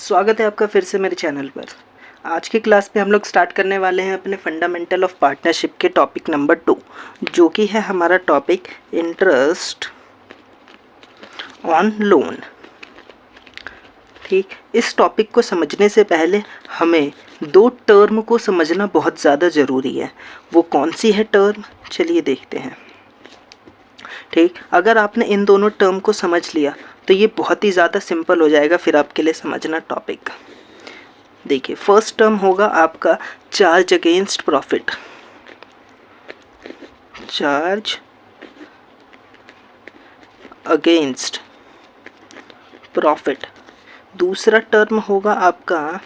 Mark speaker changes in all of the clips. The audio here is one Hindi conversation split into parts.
Speaker 1: स्वागत है आपका फिर से मेरे चैनल पर। आज की क्लास में हम लोग स्टार्ट करने वाले हैं अपने फंडामेंटल ऑफ पार्टनरशिप के टॉपिक नंबर 2, जो कि है हमारा टॉपिक इंटरेस्ट ऑन लोन। ठीक, इस टॉपिक को समझने से पहले हमें दो टर्म को समझना बहुत ज़्यादा ज़रूरी है। वो कौन सी है टर्म, चलिए देखते हैं। ठीक, अगर आपने इन दोनों टर्म को समझ लिया तो ये बहुत ही ज़्यादा सिंपल हो जाएगा फिर आपके लिए समझना टॉपिक। देखिए, फर्स्ट टर्म होगा आपका charge against profit, charge against profit. दूसरा टर्म होगा आपका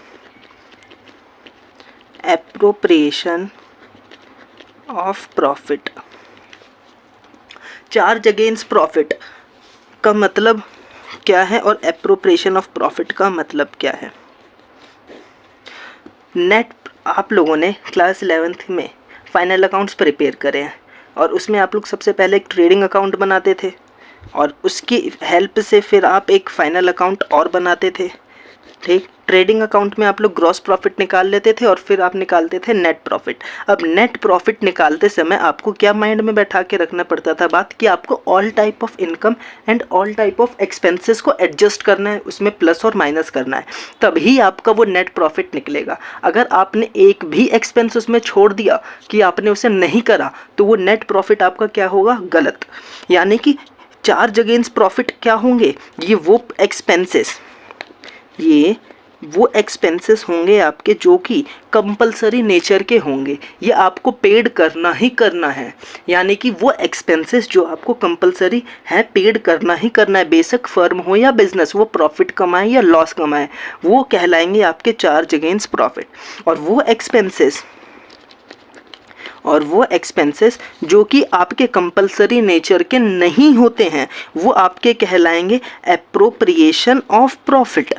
Speaker 1: appropriation of profit. Charge against profit का मतलब क्या है और एप्रोप्रिएशन ऑफ प्रॉफिट का मतलब क्या है। नेट, आप लोगों ने क्लास 11th में फाइनल अकाउंट्स प्रिपेयर करे हैं और उसमें आप लोग सबसे पहले एक ट्रेडिंग अकाउंट बनाते थे और उसकी हेल्प से फिर आप एक फाइनल अकाउंट और बनाते थे। ठीक, ट्रेडिंग अकाउंट में आप लोग ग्रॉस प्रॉफिट निकाल लेते थे और फिर आप निकालते थे नेट प्रॉफिट। अब नेट प्रॉफिट निकालते समय आपको क्या माइंड में बैठा के रखना पड़ता था बात, कि आपको all type of income and all type of expenses को एडजस्ट करना है, उसमें प्लस और माइनस करना है, तभी आपका वो नेट प्रॉफिट निकलेगा। अगर आपने एक भी एक्सपेंस उसमें छोड़ दिया कि आपने उसे नहीं करा तो वो नेट प्रॉफिट आपका क्या होगा, गलत। यानी कि चार्ज अगेंस्ट प्रॉफिट क्या होंगे, ये वो एक्सपेंसेस होंगे आपके जो कि कंपलसरी नेचर के होंगे, ये आपको पेड करना ही करना है। यानी कि वो एक्सपेंसेस जो आपको कंपलसरी है पेड करना ही करना है, बेशक फर्म हो या बिजनेस, वो प्रॉफिट कमाए या लॉस कमाए, वो कहलाएंगे आपके चार्ज अगेंस्ट प्रॉफिट। और वो एक्सपेंसेस जो कि आपके कंपलसरी नेचर के नहीं होते हैं वो आपके कहलाएंगे appropriation of profit.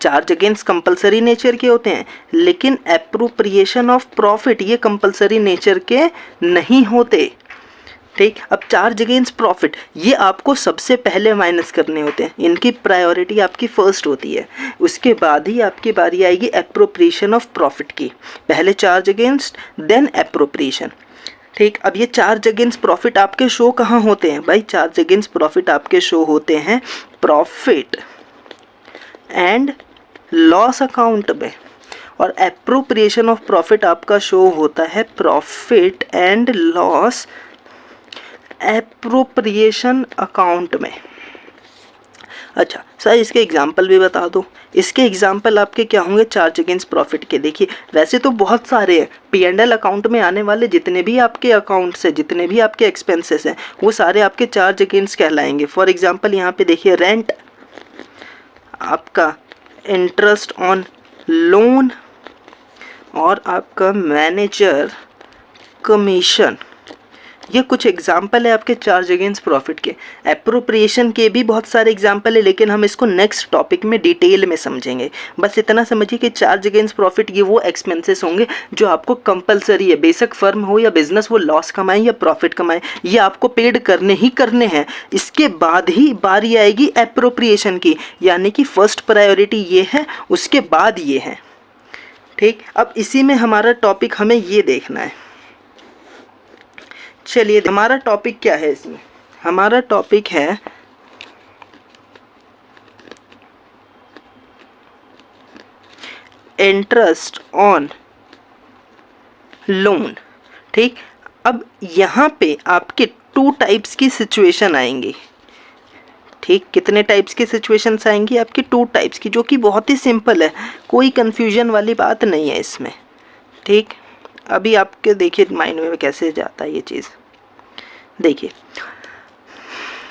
Speaker 1: Charge against compulsory nature के होते हैं लेकिन एप्रोप्रिएशन ऑफ प्रॉफिट ये कंपलसरी नेचर के नहीं होते। ठीक, अब चार्ज अगेंस्ट प्रॉफिट ये आपको सबसे पहले माइनस करने होते हैं, इनकी प्रायोरिटी आपकी फर्स्ट होती है, उसके बाद ही आपकी बारी आएगी एप्रोप्रिएशन ऑफ प्रॉफिट की। पहले चार्ज अगेंस्ट देन एप्रोप्रिएशन। ठीक, अब ये चार्ज अगेंस्ट प्रॉफिट आपके शो कहाँ होते हैं भाई, चार्ज अगेंस्ट प्रॉफिट आपके शो होते हैं प्रॉफिट एंड लॉस अकाउंट में, और एप्रोप्रिएशन ऑफ प्रॉफिट आपका शो होता है profit and loss appropriation account में। अच्छा सर, इसके एग्जाम्पल भी बता दो। इसके एग्जाम्पल आपके क्या होंगे चार्ज अगेंस्ट प्रॉफिट के। देखिए, वैसे तो बहुत सारे हैं, P&L अकाउंट में आने वाले जितने भी आपके अकाउंट्स हैं, जितने भी आपके एक्सपेंसेस हैं, वो सारे आपके चार्ज अगेंस्ट कहलाएंगे। फॉर एग्जाम्पल यहाँ पे देखिए, रेंट आपका, इंटरेस्ट ऑन लोन और आपका मैनेजर कमीशन, ये कुछ एग्जाम्पल है आपके चार्ज अगेंस्ट प्रॉफिट के। एप्रोप्रिएशन के भी बहुत सारे एग्जाम्पल है लेकिन हम इसको नेक्स्ट टॉपिक में डिटेल में समझेंगे। बस इतना समझिए कि चार्ज अगेंस्ट प्रॉफिट ये वो एक्सपेंसेस होंगे जो आपको कंपलसरी है, बेशक फर्म हो या बिजनेस, वो लॉस कमाए या प्रॉफिट कमाए, ये आपको पेड करने ही करने हैं। इसके बाद ही बारी आएगी एप्रोप्रिएशन की, यानी कि फर्स्ट प्रायोरिटी ये है, उसके बाद ये है। ठीक, अब इसी में हमारा टॉपिक हमें ये देखना है। चलिए, हमारा टॉपिक क्या है इसमें, हमारा टॉपिक है इंटरेस्ट ऑन लोन। ठीक, अब यहाँ पे आपके 2 टाइप्स की सिचुएशन आएंगी। ठीक, कितने टाइप्स की सिचुएशंस आएंगी आपकी, 2 टाइप्स की, जो कि बहुत ही सिंपल है, कोई कंफ्यूजन वाली बात नहीं है इसमें। ठीक, अभी आपके देखिए माइंड में कैसे जाता है ये चीज़। देखिए,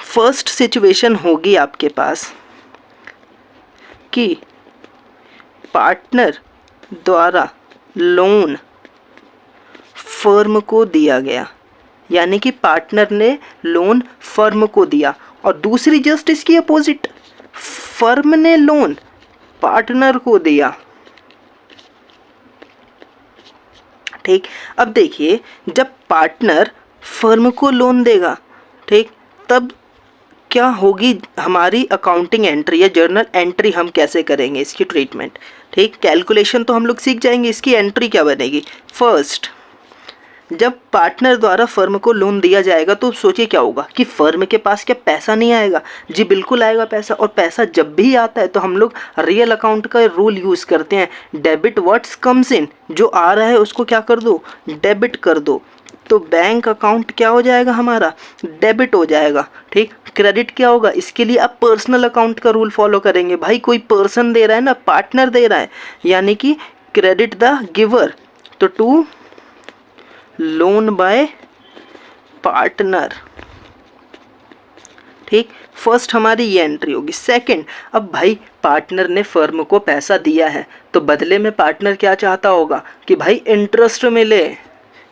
Speaker 1: फर्स्ट सिचुएशन होगी आपके पास कि पार्टनर द्वारा लोन फर्म को दिया गया, यानी कि पार्टनर ने लोन फर्म को दिया, और दूसरी जस्ट इसकी अपोजिट, फर्म ने लोन पार्टनर को दिया। ठीक, अब देखिए, जब पार्टनर फर्म को लोन देगा, ठीक, तब क्या होगी हमारी अकाउंटिंग एंट्री या जर्नल एंट्री, हम कैसे करेंगे इसकी ट्रीटमेंट। ठीक, कैलकुलेशन तो हम लोग सीख जाएंगे, इसकी एंट्री क्या बनेगी। फर्स्ट, जब पार्टनर द्वारा फर्म को लोन दिया जाएगा तो सोचिए क्या होगा कि फर्म के पास क्या पैसा नहीं आएगा, जी बिल्कुल आएगा पैसा। और पैसा जब भी आता है तो हम लोग रियल अकाउंट का रूल यूज़ करते हैं, डेबिट व्हाट्स कम्स इन, जो आ रहा है उसको क्या कर दो, डेबिट कर दो। तो बैंक अकाउंट क्या हो जाएगा हमारा, डेबिट हो जाएगा। ठीक, क्रेडिट क्या होगा, इसके लिए आप पर्सनल अकाउंट का रूल फॉलो करेंगे। भाई कोई पर्सन दे रहा है ना, पार्टनर दे रहा है, यानी कि क्रेडिट द गिवर, तो टू लोन बाय पार्टनर। ठीक, फर्स्ट हमारी ये एंट्री होगी। सेकंड, अब भाई पार्टनर ने फर्म को पैसा दिया है तो बदले में पार्टनर क्या चाहता होगा कि भाई इंटरेस्ट मिले।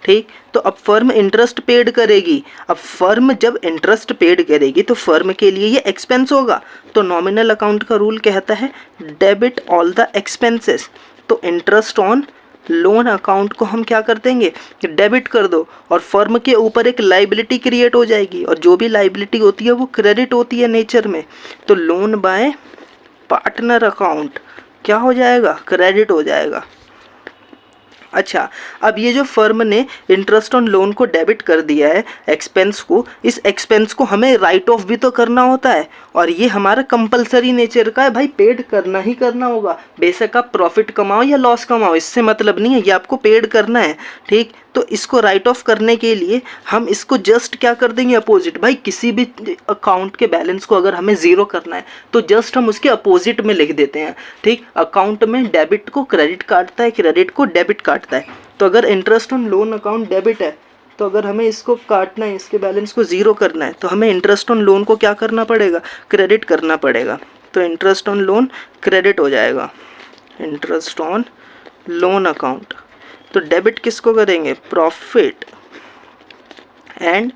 Speaker 1: ठीक, तो अब फर्म इंटरेस्ट पेड करेगी। अब फर्म जब इंटरेस्ट पेड करेगी तो फर्म के लिए ये एक्सपेंस होगा, तो नॉमिनल अकाउंट का रूल कहता है डेबिट ऑल द एक्सपेंसेस। तो इंटरेस्ट ऑन लोन अकाउंट को हम क्या कर देंगे, डेबिट कर दो, और फर्म के ऊपर एक लाइबिलिटी क्रिएट हो जाएगी, और जो भी लाइबिलिटी होती है वो क्रेडिट होती है नेचर में। तो लोन बाय पार्टनर अकाउंट क्या हो जाएगा, क्रेडिट हो जाएगा। अच्छा, अब ये जो फर्म ने इंटरेस्ट ऑन लोन को डेबिट कर दिया है एक्सपेंस को, इस एक्सपेंस को हमें राइट ऑफ भी तो करना होता है, और ये हमारा कंपलसरी नेचर का है, भाई पेड करना ही करना होगा। बेशक आप प्रॉफिट कमाओ या लॉस कमाओ, इससे मतलब नहीं है, ये आपको पेड करना है। ठीक, तो इसको राइट ऑफ करने के लिए हम इसको जस्ट क्या कर देंगे, अपोजिट। भाई किसी भी अकाउंट के बैलेंस को अगर हमें ज़ीरो करना है तो जस्ट हम उसके अपोजिट में लिख देते हैं। ठीक, अकाउंट में डेबिट को क्रेडिट काटता है, क्रेडिट को डेबिट काटता है। तो अगर interest on loan account debit है तो अगर हमें इसको काटना है, इसके बैलेंस को ज़ीरो करना है, तो हमें इंटरेस्ट ऑन लोन को क्या करना पड़ेगा, क्रेडिट करना पड़ेगा। तो इंटरेस्ट ऑन लोन क्रेडिट हो जाएगा, इंटरेस्ट ऑन लोन अकाउंट। तो डेबिट किसको करेंगे, प्रॉफिट एंड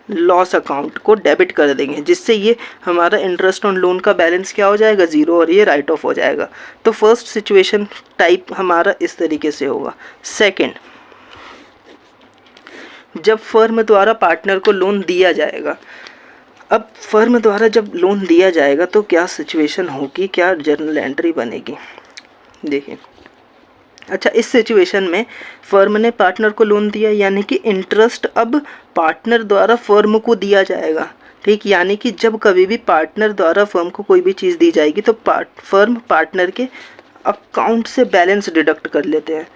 Speaker 1: लॉस अकाउंट को डेबिट कर देंगे, जिससे ये हमारा इंटरेस्ट ऑन लोन का बैलेंस क्या हो जाएगा, ज़ीरो, और ये राइट ऑफ हो जाएगा। तो फर्स्ट सिचुएशन टाइप हमारा इस तरीके से होगा। सेकंड, जब फर्म द्वारा पार्टनर को लोन दिया जाएगा, अब फर्म द्वारा जब लोन दिया जाएगा तो क्या सिचुएशन होगी, क्या जर्नल एंट्री बनेगी, देखिए। अच्छा, इस सिचुएशन में फर्म ने पार्टनर को लोन दिया, यानी कि इंटरेस्ट अब पार्टनर द्वारा फर्म को दिया जाएगा। ठीक, यानी कि जब कभी भी पार्टनर द्वारा फर्म को कोई भी चीज़ दी जाएगी तो फर्म पार्टनर के अकाउंट से बैलेंस डिडक्ट कर लेते हैं,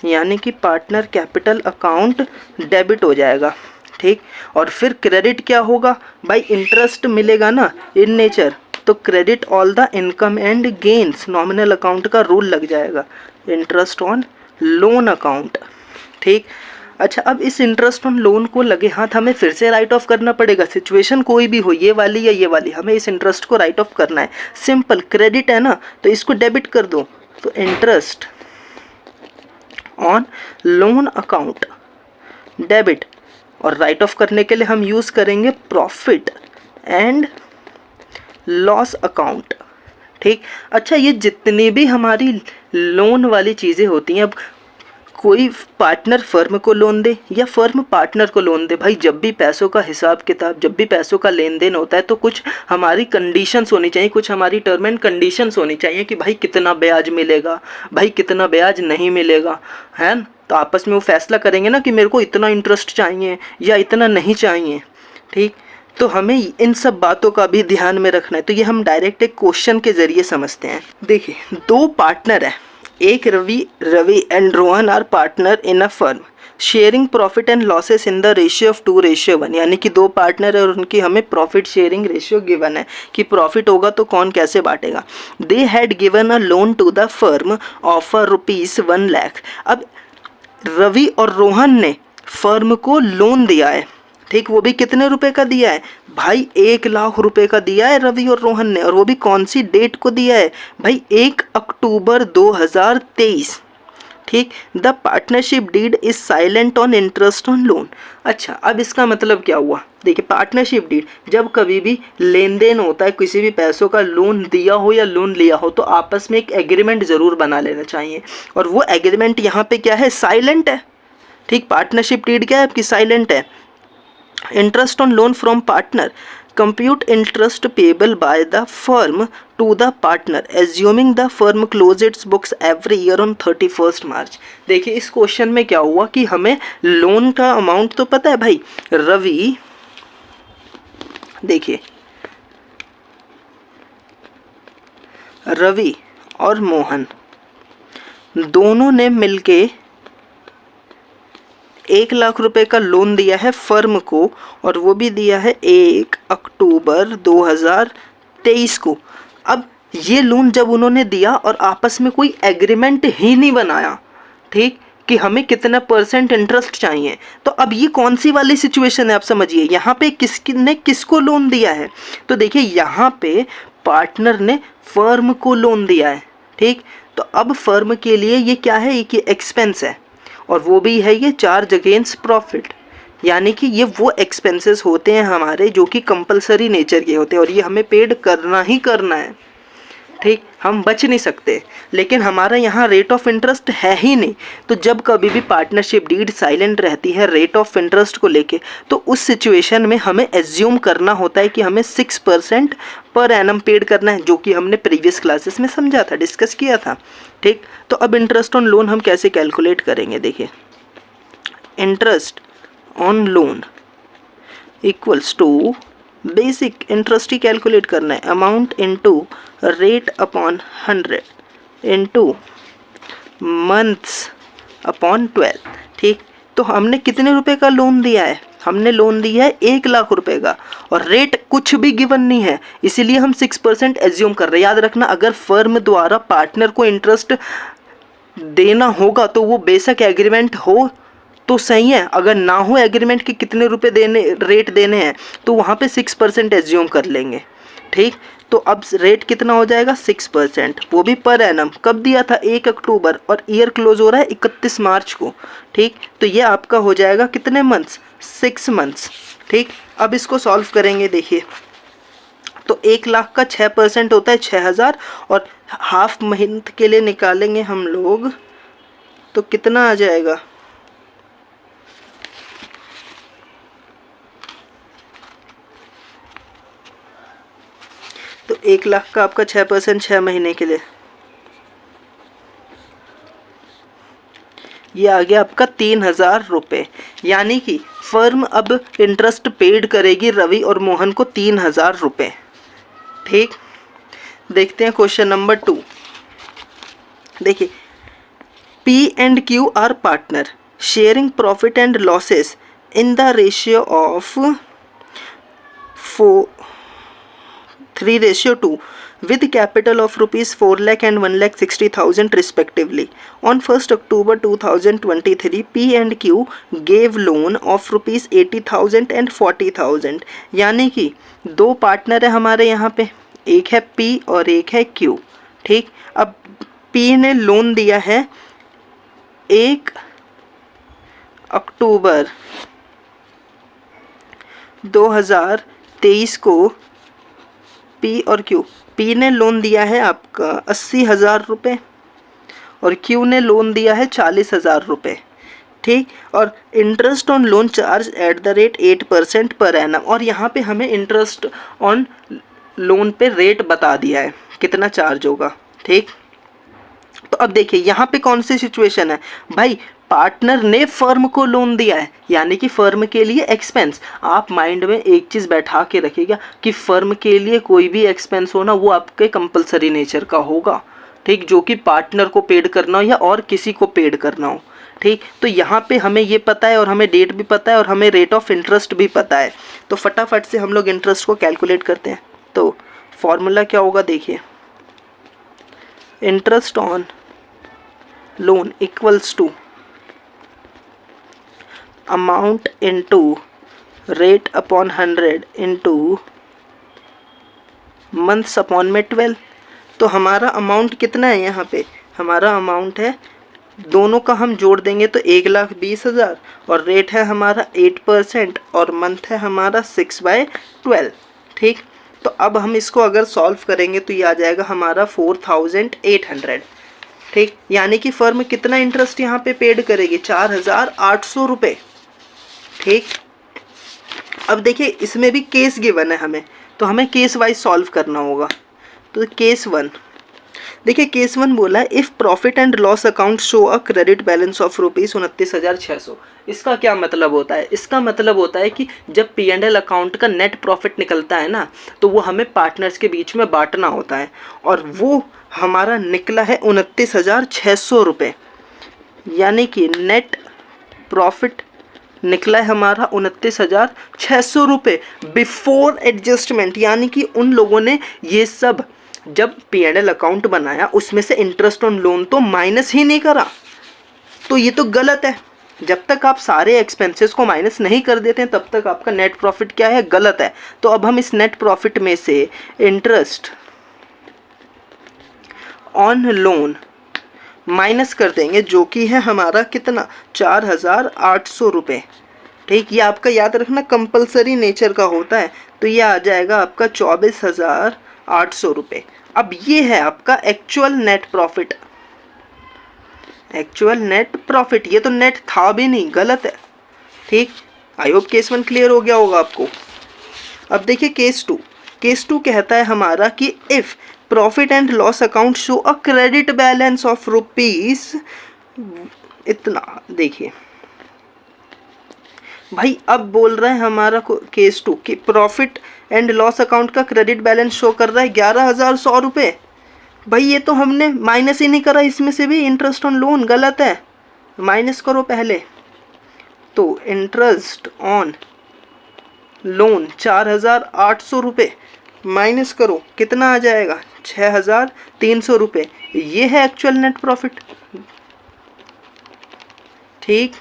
Speaker 1: यानी कि पार्टनर कैपिटल अकाउंट डेबिट हो जाएगा। ठीक, और फिर क्रेडिट क्या होगा, भाई इंटरेस्ट मिलेगा ना इन नेचर, तो credit all the income and gains, nominal account का रूल लग जाएगा, इंटरेस्ट ऑन लोन अकाउंट। ठीक, अच्छा, अब इस इंटरेस्ट ऑन लोन को लगे हाथ हमें फिर से राइट ऑफ करना पड़ेगा। सिचुएशन कोई भी हो, ये वाली या ये वाली, हमें इस इंटरेस्ट को राइट ऑफ करना है। सिंपल, क्रेडिट है ना तो इसको डेबिट कर दो, तो interest on loan account debit, और राइट ऑफ करने के लिए हम यूज़ करेंगे प्रॉफिट एंड लॉस अकाउंट। ठीक, अच्छा, ये जितनी भी हमारी लोन वाली चीज़ें होती हैं, अब कोई पार्टनर फर्म को लोन दे या फर्म पार्टनर को लोन दे, भाई जब भी पैसों का हिसाब किताब, जब भी पैसों का लेन देन होता है तो कुछ हमारी कंडीशंस होनी चाहिए, कुछ हमारी टर्म एंड कंडीशंस होनी चाहिए कि भाई कितना ब्याज मिलेगा, भाई कितना ब्याज नहीं मिलेगा, है ना। तो आपस में वो फैसला करेंगे ना कि मेरे को इतना इंटरेस्ट चाहिए या इतना नहीं चाहिए। ठीक, तो हमें इन सब बातों का भी ध्यान में रखना है। तो ये हम डायरेक्ट एक क्वेश्चन के ज़रिए समझते हैं। देखिए, दो पार्टनर हैं, एक Ravi and Rohan are partner in a firm sharing profit and losses in the ratio of 2:1, यानी कि दो पार्टनर है और उनकी हमें प्रॉफिट शेयरिंग रेशियो गिवन है कि प्रॉफिट होगा तो कौन कैसे बांटेगा। They had given a loan to the firm of ₹1 lakh. अब रवि और रोहन ने फर्म को लोन दिया है। ठीक, वो भी कितने रुपए का दिया है, भाई 1 लाख रुपए का दिया है रवि और रोहन ने, और वो भी कौन सी डेट को दिया है, भाई 1 अक्टूबर 2023। ठीक, the partnership deed is silent on interest on loan. अच्छा, अब इसका मतलब क्या हुआ, देखिए पार्टनरशिप डीड, जब कभी भी लेन देन होता है, किसी भी पैसों का लोन दिया हो या लोन लिया हो तो आपस में एक एग्रीमेंट ज़रूर बना लेना चाहिए, और वो एग्रीमेंट यहाँ पे क्या है, साइलेंट है। ठीक, पार्टनरशिप डीड क्या है आपकी, साइलेंट है। Interest on loan from partner, compute interest payable by the firm to the partner assuming the firm close its books every year on 31st March। देखिए इस क्वेश्चन में क्या हुआ कि हमें लोन का अमाउंट तो पता है भाई, रवि, देखिए रवि और मोहन दोनों ने मिलके 1 लाख रुपए का लोन दिया है फर्म को, और वो भी दिया है 1 अक्टूबर 2023 को। अब ये लोन जब उन्होंने दिया और आपस में कोई एग्रीमेंट ही नहीं बनाया, ठीक, कि हमें कितना % इंटरेस्ट चाहिए, तो अब ये कौन सी वाली सिचुएशन है आप समझिए। यहाँ पे किसने किसको लोन दिया है, तो देखिए यहाँ पे पार्टनर ने फर्म को लोन दिया है, ठीक। तो अब फर्म के लिए ये क्या है, ये एक्सपेंस है, और वो भी है ये चार्ज अगेंस्ट प्रॉफिट, यानी कि ये वो एक्सपेंसेस होते हैं हमारे जो कि कंपलसरी नेचर के होते हैं और ये हमें पेड करना ही करना है, ठीक, हम बच नहीं सकते। लेकिन हमारा यहाँ रेट ऑफ इंटरेस्ट है ही नहीं, तो जब कभी भी पार्टनरशिप डीड साइलेंट रहती है रेट ऑफ इंटरेस्ट को लेके, तो उस सिचुएशन में हमें एज्यूम करना होता है कि हमें 6% पर एनम पेड करना है, जो कि हमने प्रीवियस क्लासेस में समझा था, डिस्कस किया था, ठीक। तो अब इंटरेस्ट ऑन लोन हम कैसे कैलकुलेट करेंगे, देखिए interest on loan equals to basic interest ही कैलकुलेट करना है, amount into rate upon 100 into months upon 12, ठीक। तो हमने कितने रुपए का लोन दिया है, हमने लोन दिया है 1 लाख रुपए का, और रेट कुछ भी गिवन नहीं है, इसीलिए हम 6% एज्यूम कर रहे हैं। याद रखना, अगर फर्म द्वारा पार्टनर को इंटरेस्ट देना होगा तो वो बेशक एग्रीमेंट हो तो सही है, अगर ना हो एग्रीमेंट कि कितने रुपए देने, रेट देने हैं, तो वहाँ पे 6% एज्यूम कर लेंगे, ठीक। तो अब रेट कितना हो जाएगा, 6%, वो भी पर एनम। कब दिया था, 1 अक्टूबर, और ईयर क्लोज हो रहा है 31 मार्च को, ठीक। तो ये आपका हो जाएगा कितने मंथ्स, 6 मंथ्स, ठीक। अब इसको सॉल्व करेंगे, देखिए तो 1 लाख का 6% होता है 6000, और हाफ मंथ के लिए निकालेंगे हम लोग तो कितना आ जाएगा, तो 1 लाख का आपका 6% 6 महीने के लिए, ये आ गया आपका 3000 रुपये। यानी कि फर्म अब इंटरेस्ट पेड करेगी रवि और मोहन को 3000 रुपये, ठीक। देखते हैं क्वेश्चन नंबर 2। देखिए P&Q are partner sharing profit and losses in the ratio of 3:2 with capital of rupees 4 lakh and 1,60,000 respectively. On 1st October 2023, P&Q gave loan of rupees 80,000 and 40,000। यानी कि दो पार्टनर है हमारे यहाँ पे, एक है P और एक है Q, ठीक। अब P ने लोन दिया है 1 अक्टूबर 2023 को, P और Q, P ने लोन दिया है आपका 80,000 रुपये और Q ने लोन दिया है 40,000 रुपये, ठीक। और interest on loan charge at the rate 8% per annum, और यहाँ पे हमें इंटरेस्ट ऑन लोन पे रेट बता दिया है कितना चार्ज होगा, ठीक। तो अब देखिए यहाँ पे कौन सी सिचुएशन है भाई, पार्टनर ने फर्म को लोन दिया है, यानी कि फर्म के लिए एक्सपेंस। आप माइंड में एक चीज़ बैठा के रखिएगा कि फर्म के लिए कोई भी एक्सपेंस होना वो आपके कंपलसरी नेचर का होगा, ठीक, जो कि पार्टनर को पेड करना हो या और किसी को पेड करना हो, ठीक। तो यहाँ पे हमें ये पता है और हमें डेट भी पता है और हमें रेट ऑफ इंटरेस्ट भी पता है, तो फटाफट से हम लोग इंटरेस्ट को कैलकुलेट करते हैं। तो फॉर्मूला क्या होगा, देखिए interest on loan equals to amount into rate upon 100 into months upon में 12। तो हमारा अमाउंट कितना है, यहाँ पे हमारा अमाउंट है, दोनों का हम जोड़ देंगे तो 1,20,000, और रेट है हमारा 8% और मंथ है हमारा 6/12, ठीक। तो अब हम इसको अगर सॉल्व करेंगे तो ये आ जाएगा हमारा 4,800, ठीक। यानी कि फर्म कितना इंटरेस्ट यहाँ पे पेड करेगी, 4,800 रुपये, ठीक। अब देखिए इसमें भी केस गिवन है हमें, तो हमें केस वाइज सॉल्व करना होगा। तो केस 1, देखिए केस 1 बोला है if profit and loss account show a credit balance of ₹29,600। इसका क्या मतलब होता है? इसका मतलब होता है कि जब P&L अकाउंट का नेट प्रॉफिट निकलता है ना, तो वो हमें पार्टनर्स के बीच में बांटना होता है, और वो हमारा निकला है ₹29,600, यानी कि नेट प्रॉफिट निकला है हमारा ₹29,600 बिफोर एडजस्टमेंट, यानी कि उन लोगों ने ये सब जब P&L अकाउंट बनाया उसमें से इंटरेस्ट ऑन लोन तो माइनस ही नहीं करा, तो ये तो गलत है। जब तक आप सारे एक्सपेंसेस को माइनस नहीं कर देते हैं तब तक आपका नेट प्रॉफिट क्या है? गलत है। तो अब हम इस नेट प्रॉफिट में से इंटरेस्ट ऑन लोन माइनस कर देंगे, जो कि है हमारा कितना? ₹4,800। ठीक, ये आपका याद रखना कंपलसरी नेचर का होता है, तो ये आ जाएगा आपका ₹24,800। अब ये है आपका actual net profit. Actual net profit, ये तो नेट था भी नहीं, गलत है। ठीक, आई होप केस 1 क्लियर हो गया होगा आपको। अब देखिए केस 2। केस 2 कहता है हमारा कि if profit and loss account show a credit balance of rupees इतना। देखिए भाई अब बोल रहे हैं हमारा केस 2 कि प्रॉफिट एंड लॉस अकाउंट का क्रेडिट बैलेंस शो कर रहा है ₹11,100। भाई ये तो हमने माइनस ही नहीं करा इसमें से भी, इंटरेस्ट ऑन लोन, गलत है। माइनस करो पहले, तो इंटरेस्ट ऑन लोन ₹4,800 माइनस करो, कितना आ जाएगा? ₹6,300। ये है एक्चुअल नेट प्रॉफिट। ठीक,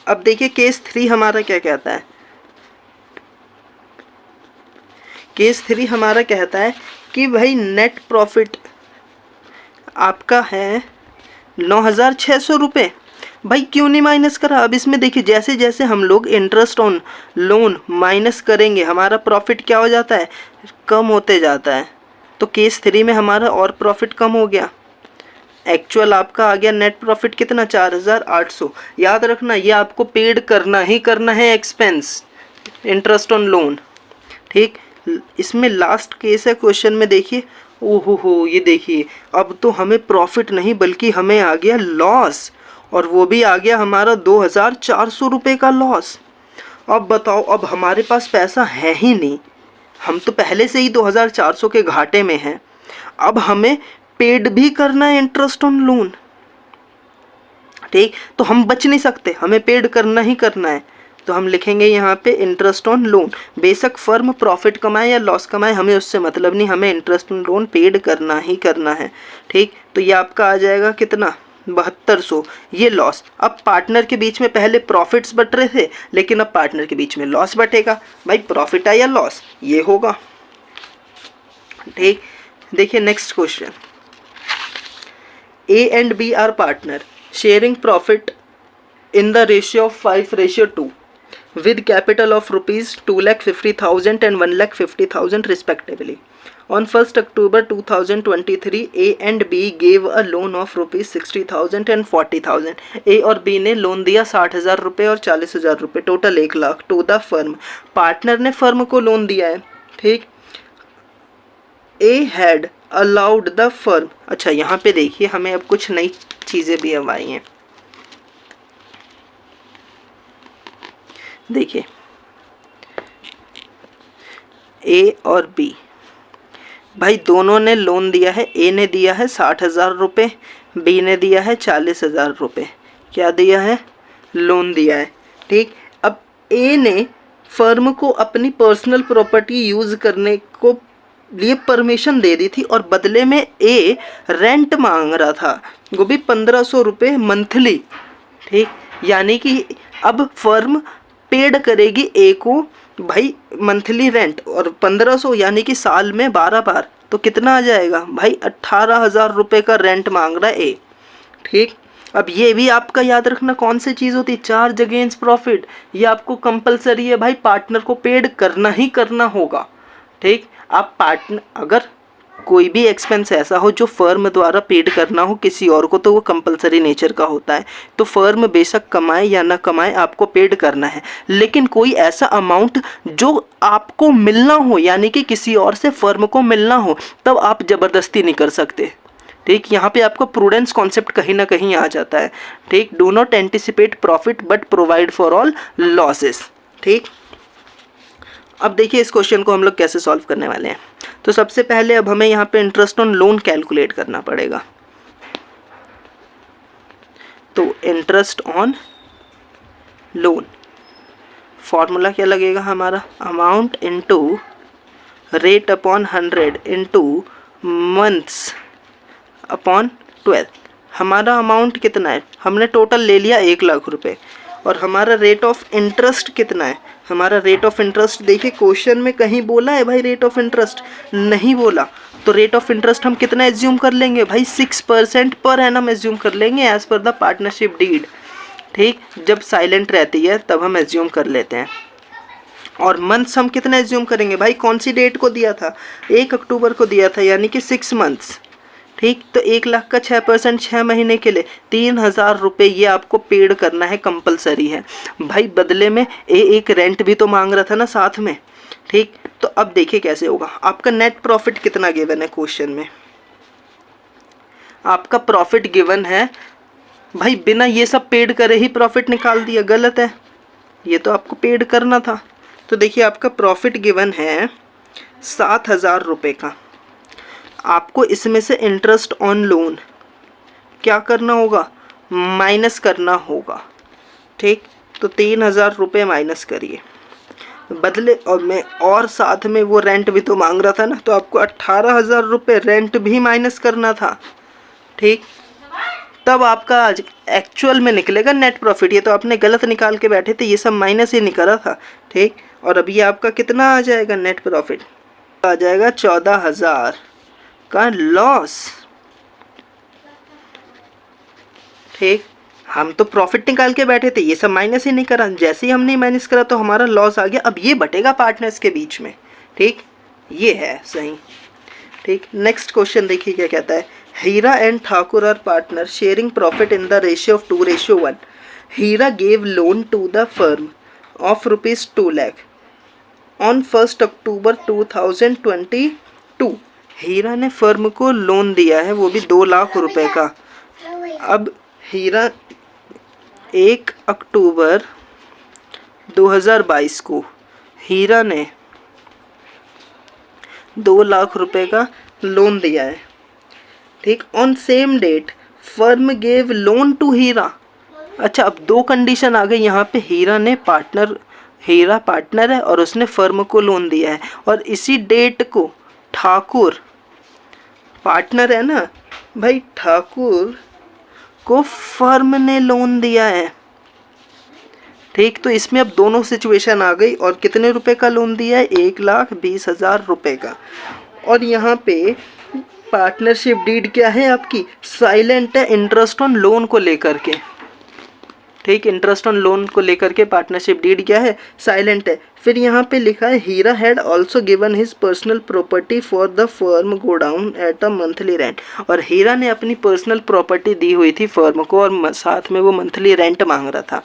Speaker 1: अब देखिए केस 3 हमारा क्या कहता है। केस 3 हमारा कहता है कि भाई नेट प्रॉफिट आपका है ₹9,600। भाई क्यों नहीं माइनस करा? अब इसमें देखिए जैसे जैसे हम लोग इंटरेस्ट ऑन लोन माइनस करेंगे हमारा प्रॉफिट क्या हो जाता है? कम होते जाता है। तो केस 3 में हमारा और प्रॉफिट कम हो गया। एक्चुअल आपका आ गया नेट प्रॉफिट कितना? 4,800। याद रखना ये आपको पेड करना ही करना है एक्सपेंस, इंटरेस्ट ऑन लोन। ठीक, इसमें लास्ट केस है क्वेश्चन में, देखिए ओहो हो, ये देखिए अब तो हमें प्रॉफिट नहीं बल्कि हमें आ गया लॉस, और वो भी आ गया हमारा ₹2,400 का लॉस। अब बताओ, अब हमारे पास पैसा है ही नहीं, हम तो पहले से ही 2,400 के घाटे में हैं, अब हमें पेड भी करना है इंटरेस्ट ऑन लोन। ठीक, तो हम बच नहीं सकते, हमें पेड करना ही करना है। तो हम लिखेंगे यहाँ पे इंटरेस्ट ऑन लोन। बेशक फर्म प्रॉफिट कमाए या लॉस कमाए हमें उससे मतलब नहीं, हमें इंटरेस्ट ऑन लोन पेड करना ही करना है। ठीक, तो ये आपका आ जाएगा कितना? 7200। ये लॉस। अब पार्टनर के बीच में पहले प्रॉफिट्स बट रहे थे, लेकिन अब पार्टनर के बीच में लॉस बटेगा। भाई प्रॉफिट है या लॉस, ये होगा। ठीक, देखिए next question. A and B are partner sharing profit in the ratio of 5:2 with capital of ₹2,50,000 and ₹1,50,000 respectively. On 1st October 2023, A and B gave a loan of ₹60,000 and ₹40,000. A और B ने लोन दिया ₹60,000 और ₹40,000, total 1 lakh to the firm. Partner ने फर्म को लोन दिया है। ठीक, A had allowed the firm। अच्छा यहाँ पे देखिए हमें अब कुछ नई चीज़ें भी अब आई हैं। देखिए A और B भाई दोनों ने लोन दिया है। A ने दिया है ₹60,000, B ने दिया है ₹40,000। क्या दिया है? लोन दिया है। ठीक, अब A ने फर्म को अपनी पर्सनल प्रॉपर्टी यूज़ करने को लिए परमिशन दे दी थी, और बदले में ए रेंट मांग रहा था, वो भी ₹1,500 मंथली। ठीक, यानी कि अब फर्म पेड करेगी ए को भाई मंथली रेंट, और 1500 यानी कि साल में 12 बार, तो कितना आ जाएगा भाई? ₹18,000 का रेंट मांग रहा है ए। ठीक, अब ये भी आपका याद रखना कौन सी चीज़ होती है? Charge against profit. ये आपको कंपलसरी है भाई, पार्टनर को पेड करना ही करना होगा। ठीक, आप पार्टनर अगर कोई भी एक्सपेंस ऐसा हो जो फर्म द्वारा पेड करना हो किसी और को, तो वो कंपलसरी नेचर का होता है। तो फर्म बेशक कमाए या ना कमाए, आपको पेड करना है। लेकिन कोई ऐसा अमाउंट जो आपको मिलना हो, यानी कि किसी और से फर्म को मिलना हो, तब आप ज़बरदस्ती नहीं कर सकते। ठीक, यहाँ पे आपको प्रूडेंस कॉन्सेप्ट कहीं ना कहीं आ जाता है। ठीक, do not anticipate profit but provide for all losses. ठीक, अब देखिए इस क्वेश्चन को हम लोग कैसे सॉल्व करने वाले हैं। तो सबसे पहले अब हमें यहाँ पे इंटरेस्ट ऑन लोन कैलकुलेट करना पड़ेगा। तो इंटरेस्ट ऑन लोन फॉर्मूला क्या लगेगा हमारा, amount into rate upon 100 into months upon 12। हमारा अमाउंट कितना है, हमने टोटल ले लिया 1 लाख रुपए, और हमारा रेट ऑफ इंटरेस्ट कितना है, हमारा रेट ऑफ इंटरेस्ट देखिए क्वेश्चन में कहीं बोला है भाई रेट ऑफ इंटरेस्ट, नहीं बोला। तो रेट ऑफ इंटरेस्ट हम कितना एज्यूम कर लेंगे भाई, 6% पर एनम एज्यूम कर लेंगे as per the partnership deed. ठीक, जब साइलेंट रहती है तब हम एज्यूम कर लेते हैं। और मंथ्स हम कितना एज्यूम करेंगे भाई, कौन सी डेट को दिया था, 1 अक्टूबर को दिया था, यानी कि 6 मंथ्स। ठीक, तो 1 लाख का 6% 6 महीने के लिए 3000 रुपये ये आपको पेड करना है, कंपलसरी है भाई। बदले में एक रेंट भी तो मांग रहा था ना साथ में। ठीक, तो अब देखिए कैसे होगा। आपका नेट प्रॉफिट कितना गिवन है क्वेश्चन में, आपका प्रॉफिट गिवन है भाई, बिना ये सब पेड करे ही प्रॉफिट निकाल दिया, गलत है, ये तो आपको पेड करना था। तो देखिए आपका प्रॉफिट गिवन है 7000 रुपये का, आपको इसमें से इंटरेस्ट ऑन लोन क्या करना होगा, माइनस करना होगा। ठीक, तो 3000 रुपये माइनस करिए बदले, और साथ में वो रेंट भी तो मांग रहा था ना, तो आपको 18000 रुपये रेंट भी माइनस करना था। ठीक, तब आपका एक्चुअल में निकलेगा नेट प्रॉफिट। ये तो आपने गलत निकाल के बैठे थे, ये सब माइनस ही निकला था। ठीक, और अब ये आपका कितना आ जाएगा नेट प्रॉफिट, आ जाएगा 14000 का लॉस। ठीक, हम तो प्रॉफिट निकाल के बैठे थे, ये सब माइनस ही नहीं करा, जैसे ही हमने माइनस करा तो हमारा लॉस आ गया। अब ये बटेगा पार्टनर्स के बीच में। ठीक, ये है सही। ठीक, नेक्स्ट क्वेश्चन देखिए क्या कहता है, Heera and Thakur are partner sharing profit in the ratio of 2:1। Heera gave loan to the firm of ₹2 lakh on 1 October 2022। Heera ने फर्म को लोन दिया है, वो भी 2 लाख रुपए का। अब हीरा 1 अक्टूबर 2022 को हीरा ने 2 लाख रुपए का लोन दिया है। ठीक, on same date firm gave loan to Heera. अच्छा, अब 2 कंडीशन आ गई यहाँ पे, हीरा पार्टनर है और उसने फर्म को लोन दिया है, और इसी डेट को ठाकुर पार्टनर है ना भाई, ठाकुर को फर्म ने लोन दिया है। ठीक, तो इसमें अब दोनों सिचुएशन आ गई, और कितने रुपए का लोन दिया है, 1,20,000 रुपए का। और यहाँ पे पार्टनरशिप डीड क्या है आपकी, साइलेंट है, इंटरेस्ट ऑन लोन को लेकर के। ठीक, इंटरेस्ट ऑन लोन को लेकर के पार्टनरशिप डीड क्या है, साइलेंट है। फिर यहाँ पे लिखा है Heera had also given his personal property for the firm godown at a monthly rent. और हीरा ने अपनी पर्सनल प्रॉपर्टी दी हुई थी फर्म को, और साथ में वो मंथली रेंट मांग रहा था।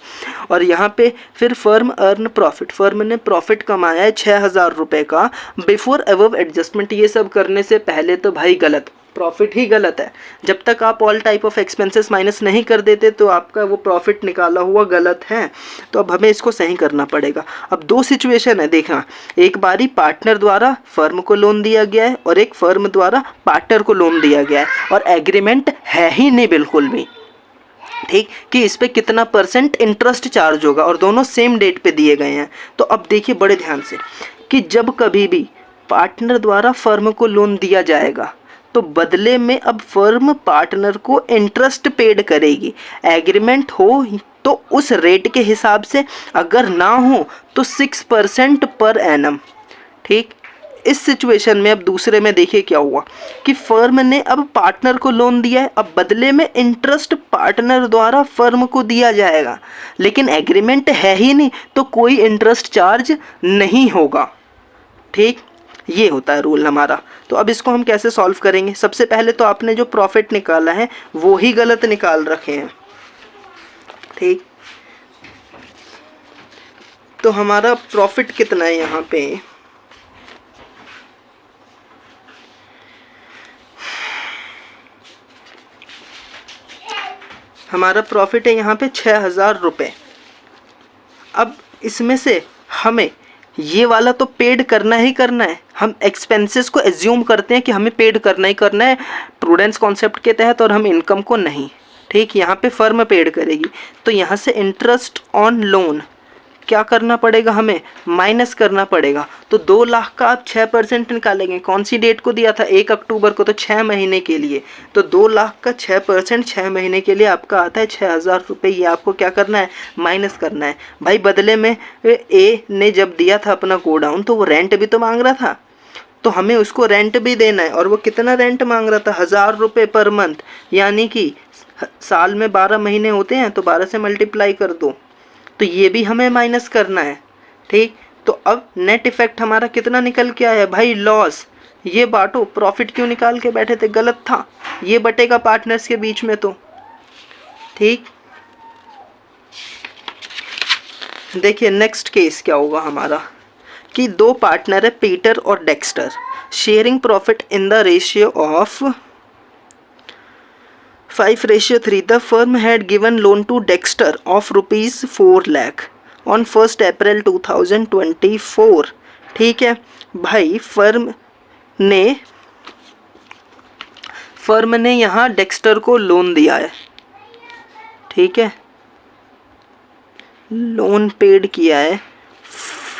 Speaker 1: और यहाँ पे फिर फर्म अर्न प्रॉफिट, फर्म ने प्रॉफिट कमाया है 6000 रुपये का बिफोर अबव एडजस्टमेंट। ये सब करने से पहले तो भाई गलत, प्रॉफिट ही गलत है। जब तक आप all type of expenses minus नहीं कर देते तो आपका वो प्रॉफिट निकाला हुआ गलत है। तो अब हमें इसको सही करना पड़ेगा। अब 2 सिचुएशन है, देखना, एक बारी पार्टनर द्वारा फर्म को लोन दिया गया है और एक फर्म द्वारा पार्टनर को लोन दिया गया है, और एग्रीमेंट है ही नहीं बिल्कुल भी। ठीक, कि इस पे कितना % इंटरेस्ट चार्ज होगा, और दोनों सेम डेट पे दिए गए हैं। तो अब देखिए बड़े ध्यान से कि जब कभी भी पार्टनर द्वारा फर्म को लोन दिया जाएगा तो बदले में अब फर्म पार्टनर को इंटरेस्ट पेड करेगी। एग्रीमेंट हो तो उस रेट के हिसाब से, अगर ना हो तो 6% पर एनम। ठीक, इस सिचुएशन में अब दूसरे में देखिए क्या हुआ कि फर्म ने अब पार्टनर को लोन दिया है, अब बदले में इंटरेस्ट पार्टनर द्वारा फर्म को दिया जाएगा, लेकिन एग्रीमेंट है ही नहीं तो कोई इंटरेस्ट चार्ज नहीं होगा। ठीक, ये होता है रूल हमारा। तो अब इसको हम कैसे सॉल्व करेंगे? सबसे पहले तो आपने जो प्रॉफिट निकाला है वो ही गलत निकाल रखे हैं, ठीक। तो हमारा प्रॉफिट कितना है यहाँ पे? हमारा प्रॉफिट है यहाँ पे 6,000 रुपये। अब इसमें से हमें ये वाला तो पेड करना ही करना है। हम एक्सपेंसेस को एज्यूम करते हैं कि हमें पेड करना ही करना है प्रूडेंस कॉन्सेप्ट के तहत, और हम इनकम को नहीं, ठीक। यहाँ पे फर्म पेड करेगी, तो यहाँ से इंटरेस्ट ऑन लोन क्या करना पड़ेगा? हमें माइनस करना पड़ेगा। तो 2 लाख का आप 6% निकालेंगे। कौन सी डेट को दिया था? 1 अक्टूबर को, तो 6 महीने के लिए। तो 2 लाख का 6% 6 महीने के लिए आपका आता है 6,000 रुपये। ये आपको क्या करना है? माइनस करना है। भाई बदले में ए ने जब दिया था अपना गोडाउन तो वो रेंट भी तो मांग रहा था, तो हमें उसको रेंट भी देना है। और वो कितना रेंट मांग रहा था? 1,000 रुपये पर मंथ, यानी कि साल में 12 महीने होते हैं, तो 12 से मल्टीप्लाई कर दो, तो ये भी हमें माइनस करना है, ठीक। तो अब नेट इफेक्ट हमारा कितना निकल के आया भाई? लॉस। ये बांटो, प्रॉफिट क्यों निकाल के बैठे थे? गलत था, ये बटेगा पार्टनर्स के बीच में, तो ठीक। देखिए नेक्स्ट केस क्या होगा हमारा, कि 2 पार्टनर है पीटर और Dexter, sharing profit in the ratio of 5:3. The firm had given loan to Dexter of rupees 4 lakh on 1st April 2024. ठीक है भाई, फर्म ने यहाँ डेक्स्टर को लोन दिया है, ठीक है। लोन पेड किया है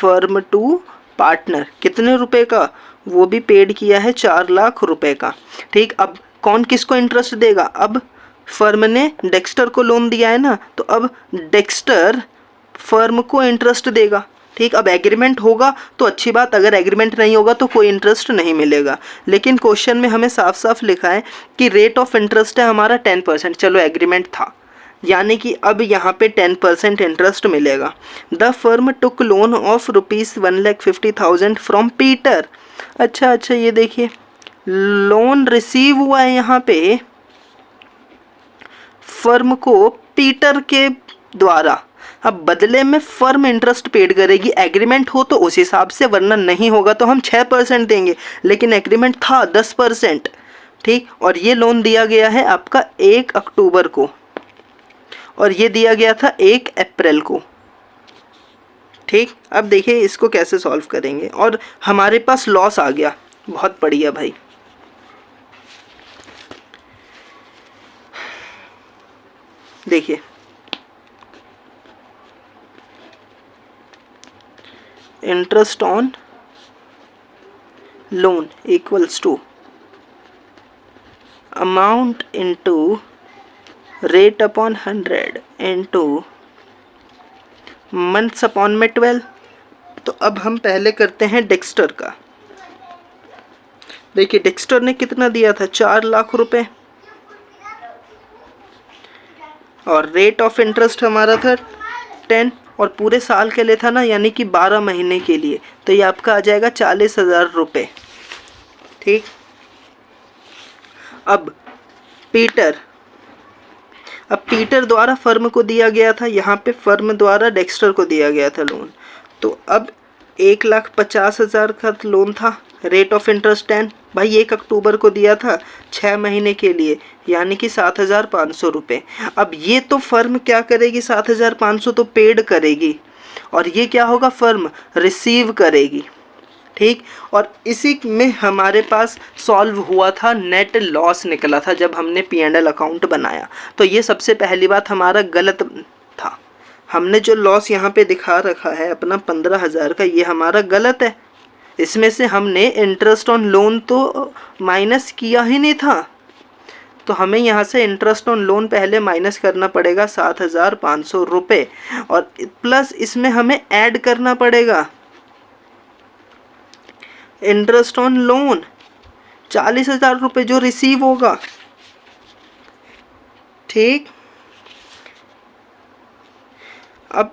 Speaker 1: फर्म टू पार्टनर, कितने रुपए का? वो भी पेड किया है 4 लाख रुपए का, ठीक। अब कौन किसको इंटरेस्ट देगा? अब फर्म ने डेक्स्टर को लोन दिया है ना, तो अब डेक्स्टर फर्म को इंटरेस्ट देगा, ठीक। अब एग्रीमेंट होगा तो अच्छी बात, अगर एग्रीमेंट नहीं होगा तो कोई इंटरेस्ट नहीं मिलेगा। लेकिन क्वेश्चन में हमें साफ साफ लिखा है कि रेट ऑफ इंटरेस्ट है हमारा 10%। चलो एग्रीमेंट था, यानी कि अब यहाँ पे 10% इंटरेस्ट मिलेगा। The firm took loan of rupees 1,50,000 from Peter. अच्छा, ये देखिए लोन रिसीव हुआ है यहाँ पे फर्म को पीटर के द्वारा। अब बदले में फर्म इंटरेस्ट पेड करेगी। एग्रीमेंट हो तो उस हिसाब से, वरना नहीं होगा तो हम 6% देंगे, लेकिन एग्रीमेंट था 10%, ठीक। और ये लोन दिया गया है आपका 1 अक्टूबर को, और ये दिया गया था 1 अप्रैल को, ठीक। अब देखिए इसको कैसे सॉल्व करेंगे, और हमारे पास लॉस आ गया। बहुत बढ़िया भाई, देखिए interest on loan equals to amount into rate upon 100 into months upon में 12। तो अब हम पहले करते हैं डेक्स्टर का। देखिए डेक्स्टर ने कितना दिया था? 4 लाख रुपए, और रेट ऑफ इंटरेस्ट हमारा था 10, और पूरे साल के लिए था ना, यानी कि 12 महीने के लिए, तो ये आपका आ जाएगा 40,000 रुपये, ठीक। अब पीटर द्वारा फर्म को दिया गया था, यहाँ पे फर्म द्वारा डेक्स्टर को दिया गया था लोन। तो अब 1,50,000 का लोन था, रेट ऑफ इंटरेस्ट 10। भाई 1 अक्टूबर को दिया था 6 महीने के लिए, यानी कि 7,500 रुपये। अब ये तो फर्म क्या करेगी? 7,500 तो पेड करेगी, और ये क्या होगा? फर्म रिसीव करेगी, ठीक। और इसी में हमारे पास सॉल्व हुआ था, नेट लॉस निकला था जब हमने P&L अकाउंट बनाया। तो ये सबसे पहली बात हमारा गलत था। हमने जो लॉस यहाँ पे दिखा रखा है अपना 15,000 का, ये हमारा गलत है। इसमें से हमने इंटरेस्ट ऑन लोन तो माइनस किया ही नहीं था, तो हमें यहाँ से इंटरेस्ट ऑन लोन पहले माइनस करना पड़ेगा 7,500 रुपये, और प्लस इसमें हमें ऐड करना पड़ेगा इंटरेस्ट ऑन लोन 40,000 रुपये जो रिसीव होगा, ठीक। अब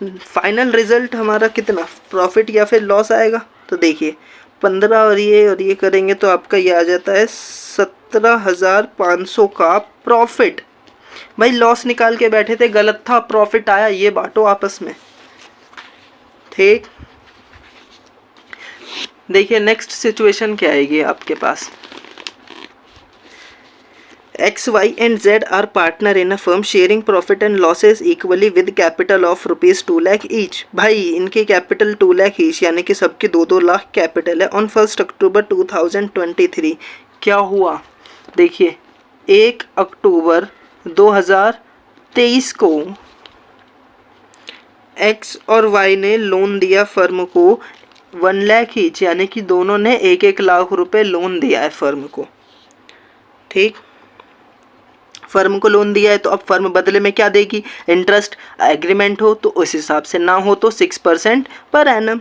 Speaker 1: फाइनल रिजल्ट हमारा कितना, प्रॉफिट या फिर लॉस आएगा? तो देखिए 15 और ये करेंगे तो आपका ये आ जाता है 17,500 का प्रॉफिट। भाई लॉस निकाल के बैठे थे, गलत था, प्रॉफिट आया, ये बांटो आपस में। ठीक, देखिए नेक्स्ट सिचुएशन क्या आएगी आपके पास। X, Y and Z are partner in a firm sharing profit and losses equally with capital of rupees 2 lakh each। भाई इनके कैपिटल 2 लाख ईच, यानी कि सबके 2-2 लाख कैपिटल है। ऑन 1 अक्टूबर 2023 क्या हुआ, देखिए 1 अक्टूबर 2023 को X और Y ने लोन दिया फर्म को 1 लाख ईच, यानी कि दोनों ने 1-1 लाख रुपए लोन दिया है फर्म को। ठीक, फर्म को लोन दिया है तो अब फर्म बदले में क्या देगी, इंटरेस्ट। एग्रीमेंट हो तो उस हिसाब से, ना हो तो 6% पर एनम।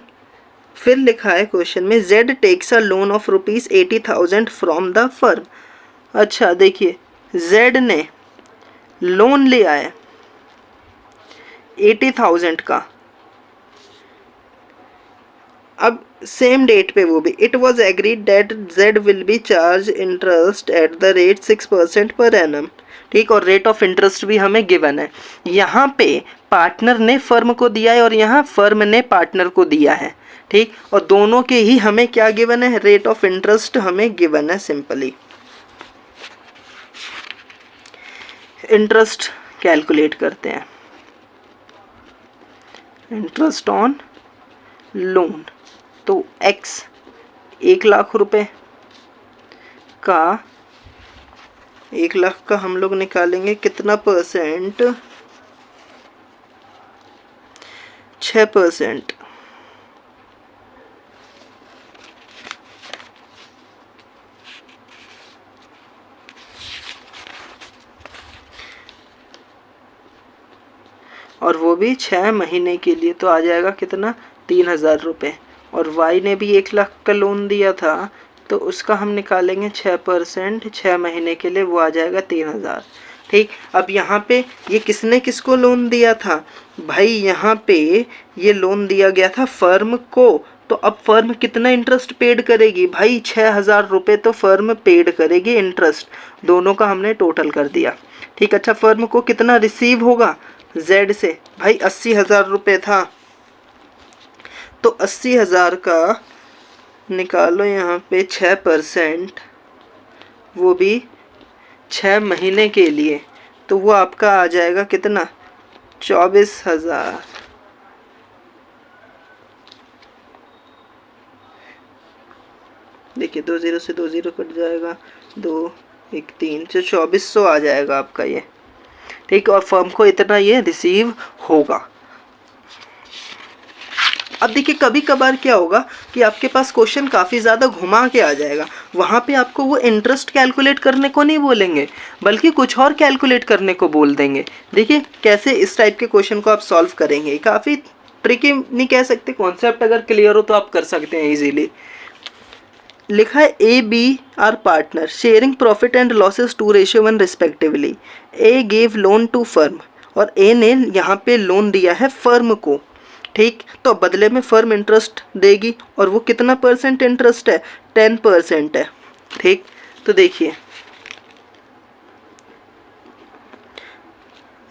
Speaker 1: फिर लिखा है क्वेश्चन में Z takes a loan of rupees 80,000 from the firm. अच्छा देखिए Z ने लोन लिया है 80,000 का, अब सेम डेट पे वो भी, it was agreed that Z will be charge interest at the rate 6% per annum. ठीक, और रेट ऑफ इंटरेस्ट भी हमें गिवन है। यहाँ पे पार्टनर ने फर्म को दिया है और यहाँ फर्म ने पार्टनर को दिया है। ठीक, और दोनों के ही हमें क्या गिवन है, रेट ऑफ इंटरेस्ट हमें गिवन है। सिंपली इंटरेस्ट कैलकुलेट करते हैं। इंटरेस्ट ऑन लोन, तो X 1 लाख रुपए का, 1 लाख का हम लोग निकालेंगे कितना परसेंट, 6%। और वो भी 6 महीने के लिए, तो आ जाएगा कितना, 3,000 रुपये। और Y ने भी 1 लाख का लोन दिया था तो उसका हम निकालेंगे 6%, 6 महीने के लिए, वो आ जाएगा 3,000। ठीक, अब यहाँ पे ये किसने किसको लोन दिया था, भाई यहाँ पे ये लोन दिया गया था फर्म को। तो अब फर्म कितना इंटरेस्ट पेड करेगी, भाई 6,000 रुपये तो फर्म पेड करेगी इंटरेस्ट, दोनों का हमने टोटल कर दिया। ठीक, अच्छा फर्म को कितना रिसीव होगा Z से, भाई 80,000 रुपये था, तो 80,000 का निकालो यहाँ पे 6%, वो भी 6 महीने के लिए, तो वो आपका आ जाएगा कितना, 24,000। देखिए 2 0 से 2 0 कट जाएगा, 2 1 3, तो 2400 आ जाएगा आपका ये। ठीक, और फर्म को इतना ये रिसीव होगा। अब देखिए कभी कभार क्या होगा कि आपके पास क्वेश्चन काफ़ी ज़्यादा घुमा के आ जाएगा, वहाँ पे आपको वो इंटरेस्ट कैलकुलेट करने को नहीं बोलेंगे बल्कि कुछ और कैलकुलेट करने को बोल देंगे। देखिए कैसे इस टाइप के क्वेश्चन को आप सॉल्व करेंगे, काफ़ी ट्रिकी नहीं कह सकते, कॉन्सेप्ट अगर क्लियर हो तो आप कर सकते हैं इजीली। लिखा है A-B are partner sharing profit and losses 2:1 respectively. A gave loan to firm, और A ने यहाँ पे लोन दिया है फर्म को। ठीक, तो बदले में फर्म इंटरेस्ट देगी, और वो कितना परसेंट इंटरेस्ट है, 10% है। ठीक, तो देखिए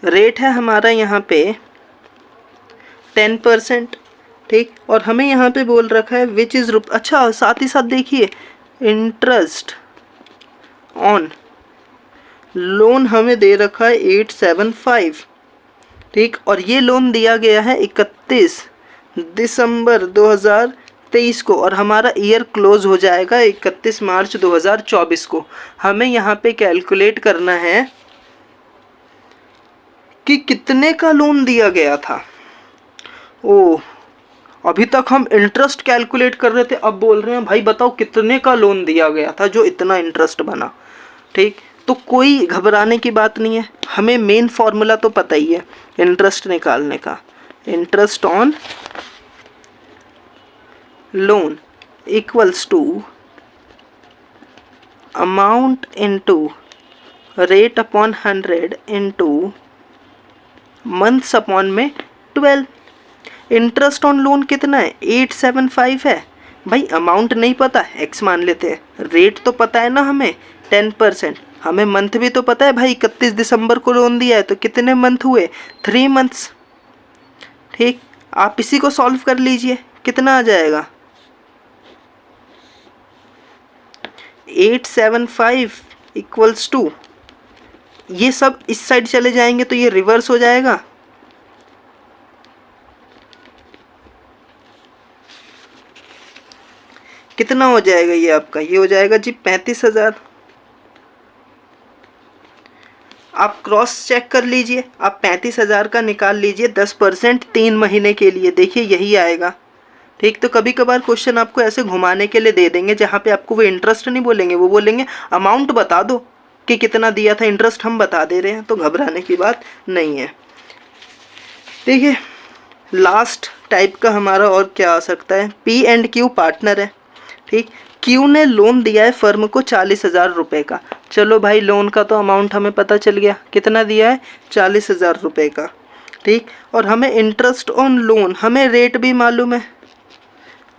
Speaker 1: रेट है हमारा यहाँ पे 10%। ठीक, और हमें यहाँ पे बोल रखा है विच इज़ अच्छा साथ ही साथ देखिए इंटरेस्ट ऑन लोन हमें दे रखा है 875। ठीक, और ये लोन दिया गया है 31 दिसंबर 2023 को, और हमारा ईयर क्लोज हो जाएगा 31 मार्च 2024 को। हमें यहाँ पे कैलकुलेट करना है कि कितने का लोन दिया गया था। ओ, अभी तक हम इंटरेस्ट कैलकुलेट कर रहे थे, अब बोल रहे हैं भाई बताओ कितने का लोन दिया गया था जो इतना इंटरेस्ट बना। ठीक, तो कोई घबराने की बात नहीं है, हमें मेन फॉर्मूला तो पता ही है इंटरेस्ट निकालने का। Interest on loan equals to amount into rate upon 100 into months upon में 12। इंटरेस्ट ऑन लोन कितना है, 875 है, भाई अमाउंट नहीं पता, एक्स मान लेते हैं। रेट तो पता है ना हमें 10%, हमें मंथ भी तो पता है भाई, 31 दिसंबर को लोन दिया है तो कितने मंथ हुए, 3 मंथ्स। ठीक, आप इसी को सॉल्व कर लीजिए, कितना आ जाएगा 875 इक्वल्स टू, ये सब इस साइड चले जाएंगे तो ये रिवर्स हो जाएगा, कितना हो जाएगा ये आपका, ये हो जाएगा जी 35,000। आप क्रॉस चेक कर लीजिए, आप 35,000 का निकाल लीजिए 10% 3 महीने के लिए, देखिए यही आएगा। ठीक, तो कभी कभार क्वेश्चन आपको ऐसे घुमाने के लिए दे देंगे जहाँ पे आपको वो इंटरेस्ट नहीं बोलेंगे, वो बोलेंगे अमाउंट बता दो कि कितना दिया था, इंटरेस्ट हम बता दे रहे हैं, तो घबराने की बात नहीं है। देखिए लास्ट टाइप का हमारा और क्या आ सकता है, पी एंड क्यू पार्टनर है। ठीक, क्यू ने लोन दिया है फर्म को 40,000 रुपये का। चलो भाई लोन का तो अमाउंट हमें पता चल गया, कितना दिया है 40,000 रुपये का। ठीक, और हमें इंटरेस्ट ऑन लोन, हमें रेट भी मालूम है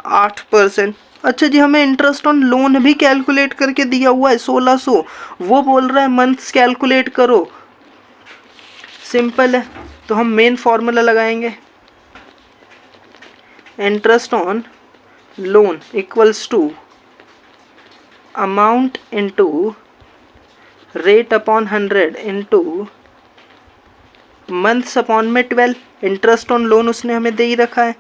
Speaker 1: 8%। अच्छा जी, हमें इंटरेस्ट ऑन लोन भी कैलकुलेट करके दिया हुआ है 1600, वो बोल रहा है मंथ्स कैलकुलेट करो। सिंपल है, तो हम मेन फॉर्मूला लगाएंगे, interest on loan equals to amount into rate upon 100 into months upon में 12। इंटरेस्ट ऑन लोन उसने हमें दे ही रखा है,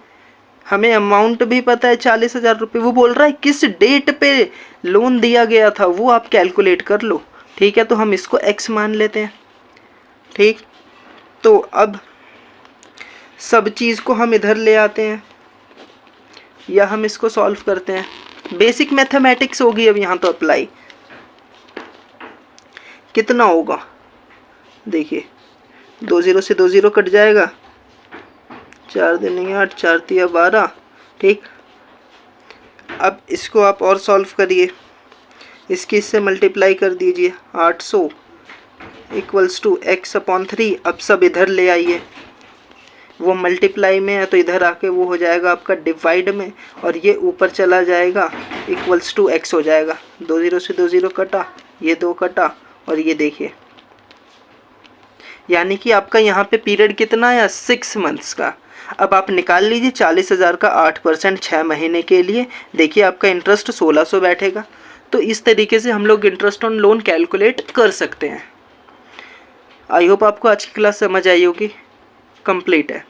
Speaker 1: हमें अमाउंट भी पता है 40,000 रुपये, वो बोल रहा है किस डेट पे लोन दिया गया था वो आप कैलकुलेट कर लो। ठीक है, तो हम इसको x मान लेते हैं। ठीक, तो अब सब चीज़ को हम इधर ले आते हैं या हम इसको सॉल्व करते हैं, बेसिक मैथमेटिक्स होगी अब यहाँ तो अप्लाई। कितना होगा देखिए, 2 0 से 2 0 कट जाएगा, 4 दूनी 8, 4 तिया 12। ठीक, अब इसको आप और सॉल्व करिए, इसकी इससे मल्टीप्लाई कर दीजिए, 800 इक्वल्स टू x अपॉन 3। अब सब इधर ले आइए, वो मल्टीप्लाई में है तो इधर आके वो हो जाएगा आपका डिवाइड में, और ये ऊपर चला जाएगा इक्वल्स टू x हो जाएगा। 2 0 से 2 0 कटा, ये 2 कटा, और ये देखिए, यानी कि आपका यहाँ पे पीरियड कितना आया 6 मंथ्स का। अब आप निकाल लीजिए 40,000 का 8% 6 महीने के लिए, देखिए आपका इंटरेस्ट 1600 बैठेगा। तो इस तरीके से हम लोग इंटरेस्ट ऑन लोन कैलकुलेट कर सकते हैं। आई होप आपको आज की क्लास समझ आई होगी, कंप्लीट है।